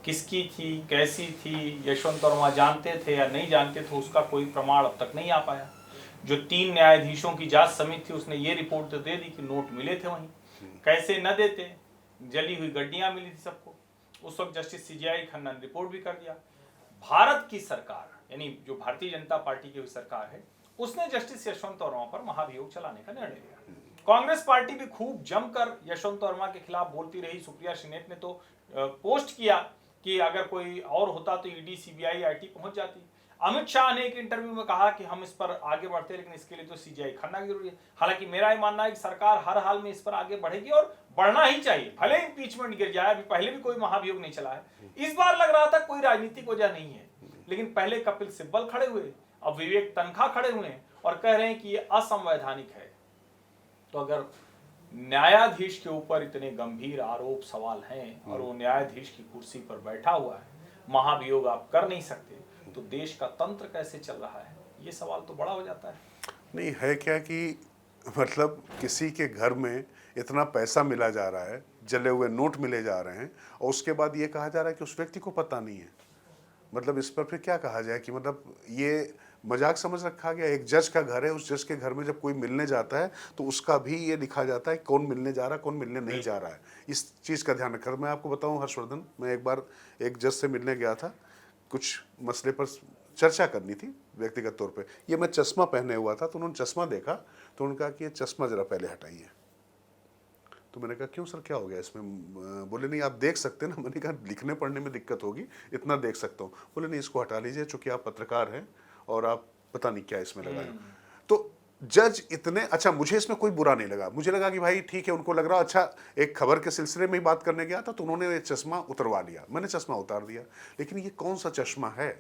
किसकी थी, कैसी थी, यशवंत वर्मा जानते थे या नहीं जानते थे, उसका कोई प्रमाण अब तक नहीं आ पाया। जो 3 न्यायाधीशों की जांच समिति थी, उसने ये रिपोर्ट तो दे दी कि नोट मिले थे वहीं, कैसे न देते, जली हुई गड्डियां मिली थी सबको। उस वक्त जस्टिस CJI खन्ना ने रिपोर्ट भी कर दिया। भारत की सरकार, यानी जो भारतीय जनता पार्टी की सरकार है, उसने जस्टिस यशवंत वर्मा पर महाभियोग चलाने का निर्णय लिया। कांग्रेस पार्टी भी खूब जमकर यशवंत वर्मा के खिलाफ बोलती रही। सुप्रिया श्रीनेत ने तो पोस्ट किया कि अगर कोई और होता तो ईडी, सीबीआई, आईटी पहुंच जाती। अमित शाह ने एक इंटरव्यू में कहा कि हम इस पर आगे बढ़ते, लेकिन इसके लिए तो सीजीआई खन्ना की जरूरी है। हालांकि मेरा ये मानना है कि सरकार हर हाल में इस पर आगे बढ़ेगी और बढ़ना ही चाहिए, भले इंपीचमेंट गिर जाए। अभी पहले भी कोई महाभियोग नहीं चला है। इस बार लग रहा था कोई राजनीतिक वजह नहीं है, लेकिन पहले कपिल सिब्बल खड़े हुए, अब विवेक तनखा खड़े हुए हैं और कह रहे हैं कि ये असंवैधानिक है। तो अगर न्यायाधीश के ऊपर इतने गंभीर आरोप सवाल हैं और वो न्यायाधीश की कुर्सी पर बैठा हुआ है, महाभियोग आप कर नहीं सकते, तो देश का तंत्र कैसे चल रहा है, ये सवाल तो बड़ा हो जाता है। नहीं है क्या कि मतलब किसी के घर में इतना पैसा मिला जा रहा है, जले हुए नोट मिले जा रहे हैं, और उसके बाद ये कहा जा रहा है कि उस व्यक्ति को पता नहीं है। मतलब इस पर फिर क्या कहा जाए कि मतलब ये मजाक समझ रखा गया। एक जज का घर है, उस जज के घर में जब कोई मिलने जाता है तो उसका भी ये लिखा जाता है कौन मिलने जा रहा है, कौन मिलने नहीं जा रहा है। इस चीज़ का ध्यान रखकर मैं आपको बताऊं हर्षवर्धन, मैं एक बार एक जज से मिलने गया था, कुछ मसले पर चर्चा करनी थी व्यक्तिगत तौर पे। ये मैं चश्मा पहने हुआ था, तो उन्होंने चश्मा देखा तो उन्होंने कहा कि ये चश्मा ज़रा पहले हटाइए। तो मैंने कहा क्यों सर, क्या हो गया इसमें? बोले नहीं आप देख सकते ना। मैंने कहा लिखने पढ़ने में दिक्कत होगी, इतना देख सकता हूँ। बोले नहीं इसको हटा लीजिए, चूंकि आप पत्रकार हैं और आप पता नहीं क्या इसमें लगाए। तो जज इतने अच्छा, मुझे इसमें कोई बुरा नहीं लगा। मुझे लगा कि भाई ठीक है, उनको लग रहा अच्छा, एक खबर के सिलसिले में ही बात करने गया था तो उन्होंने ये चश्मा उतरवा लिया। मैंने चश्मा उतार दिया। लेकिन ये कौन सा चश्मा है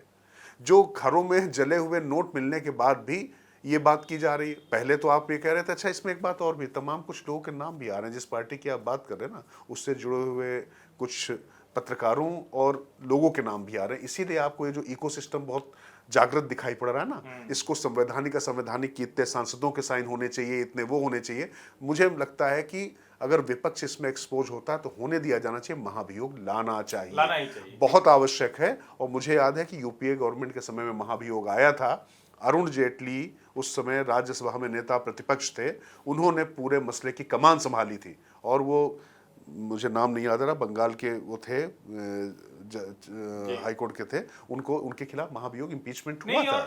जो घरों में जले हुए नोट मिलने के बाद भी ये बात की जा रही है? पहले तो आप ये कह रहे थे, अच्छा इसमें एक बात और भी, तमाम कुछ लोगों के नाम भी आ रहे हैं। जिस पार्टी की आप बात कर रहे हैं ना, उससे जुड़े हुए कुछ पत्रकारों और लोगों के नाम भी आ रहे हैं। इसीलिए आपको ये जो इकोसिस्टम बहुत जागृत दिखाई पड़ रहा है ना, इसको संवैधानिक की इतने सांसदों के साइन होने चाहिए, इतने वो होने चाहिए। मुझे लगता है कि अगर विपक्ष इसमें एक्सपोज होता है तो होने दिया जाना चाहिए, महाभियोग लाना ही चाहिए, बहुत आवश्यक है। और मुझे याद है कि यूपीए गवर्नमेंट के समय में महाभियोग आया था। अरुण जेटली उस समय राज्यसभा में नेता प्रतिपक्ष थे, उन्होंने पूरे मसले की कमान संभाली थी। और वो मुझे नाम नहीं याद आ रहा, बंगाल के वो थे, हाई कोर्ट के थे, उनको उनके खिलाफ महाभियोग इंपीचमेंट हुआ था।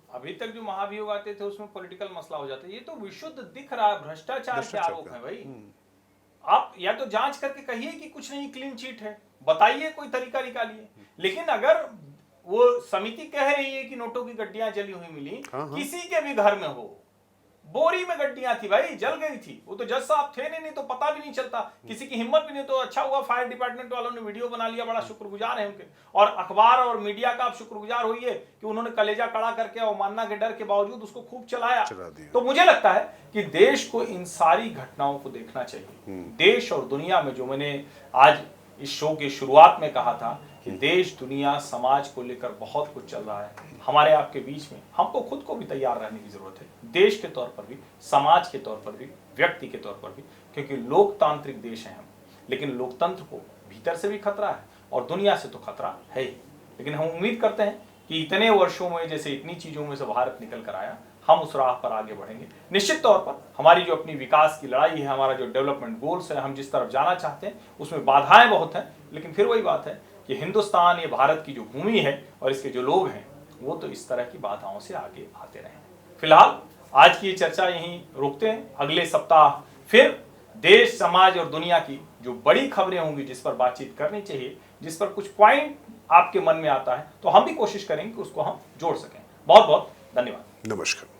अभी तक जो महाभियोग आते थे उसमें पॉलिटिकल मसला हो जाता है। ये तो विशुद्ध दिख रहा है, भ्रष्टाचार के आरोप है भाई। आप या तो जांच करके कहिए कि कुछ नहीं, क्लीन चिट है, बताइए, कोई तरीका निकालिए। लेकिन अगर वो समिति कह रही है कि नोटों की गड्डियां जली हुई मिली, किसी के भी घर में हो, बोरी में गड्डियां थी भाई, जल गई थी, वो तो जज साहब थे नहीं तो पता भी नहीं चलता, किसी की हिम्मत भी नहीं। तो अच्छा हुआ फायर डिपार्टमेंट वालों ने वीडियो बना लिया, बड़ा शुक्रगुजार है उनके। और अखबार और मीडिया का आप शुक्रगुजार होइए कि उन्होंने कलेजा कड़ा करके अवमानना के डर के बावजूद उसको खूब चला दिया। तो मुझे लगता है कि देश को इन सारी घटनाओं को देखना चाहिए। देश और दुनिया में, जो मैंने आज इस शो की शुरुआत में कहा था कि देश, दुनिया, समाज को लेकर बहुत कुछ चल रहा है। हमारे आपके बीच में हमको खुद को भी तैयार रहने की जरूरत है, देश के तौर पर भी, समाज के तौर पर भी, व्यक्ति के तौर पर भी, क्योंकि लोकतांत्रिक देश हैं हम। लेकिन लोकतंत्र को भीतर से भी खतरा है और दुनिया से तो खतरा है ही। लेकिन हम उम्मीद करते हैं कि इतने वर्षों में जैसे इतनी चीजों में से भारत निकल कर आया, हम उस राह पर आगे बढ़ेंगे। निश्चित तौर पर हमारी जो अपनी विकास की लड़ाई है, हमारा जो डेवलपमेंट गोल्स है, हम जिस तरफ जाना चाहते हैं, उसमें बाधाएं बहुत हैं। लेकिन फिर वही बात है कि हिंदुस्तान, ये भारत की जो भूमि है और इसके जो लोग हैं, वो तो इस तरह की बाधाओं से आगे आते रहे। फिलहाल आज की ये चर्चा यहीं रोकते हैं। अगले सप्ताह फिर देश, समाज और दुनिया की जो बड़ी खबरें होंगी, जिस पर बातचीत करनी चाहिए, जिस पर कुछ पॉइंट आपके मन में आता है, तो हम भी कोशिश करेंगे कि उसको हम जोड़ सकें। बहुत बहुत धन्यवाद। नमस्कार।